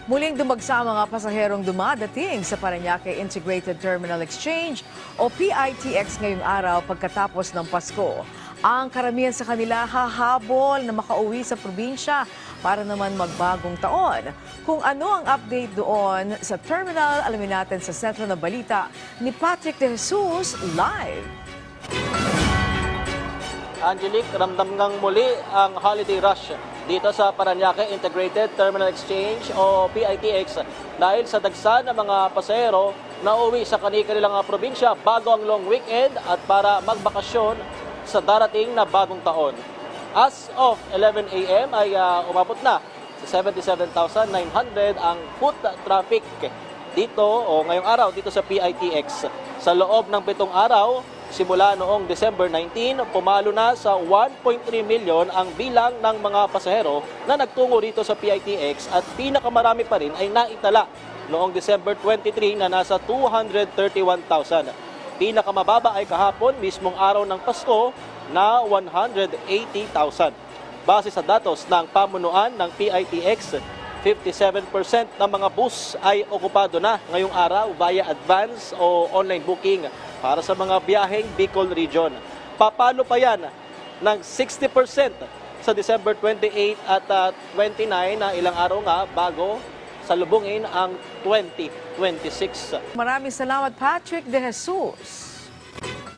Muling dumagsa ang mga pasaherong dumadating sa Parañaque Integrated Terminal Exchange o PITX ngayong araw pagkatapos ng Pasko. Ang karamihan sa kanila hahabol na makauwi sa probinsya para naman magbagong taon. Kung ano ang update doon sa terminal, alamin natin sa Sentro ng Balita ni Patrick De Jesus live. Angelique, ramdam ngang muli ang holiday rush dito sa Parañaque Integrated Terminal Exchange o PITX dahil sa dagsa ng mga pasahero na uwi sa kanilang probinsya bago ang long weekend at para magbakasyon sa darating na bagong taon. As of 11 a.m. ay umabot na sa 77,900 ang foot traffic dito o ngayong araw dito sa PITX. Sa loob ng 7 araw, simula noong December 19, pumalo na sa 1.3 milyon ang bilang ng mga pasahero na nagtungo rito sa PITX at pinakamarami pa rin ay naitala noong December 23 na nasa 231,000. Pinakamababa ay kahapon, mismong araw ng Pasko, na 180,000. Base sa datos ng pamunuan ng PITX, 57% ng mga bus ay okupado na ngayong araw via advance o online booking para sa mga biyaheng Bicol Region. Papalo pa yan ng 60% sa December 28 at 29 na ilang araw nga bago salubungin ang 2026. Maraming salamat, Patrick De Jesus.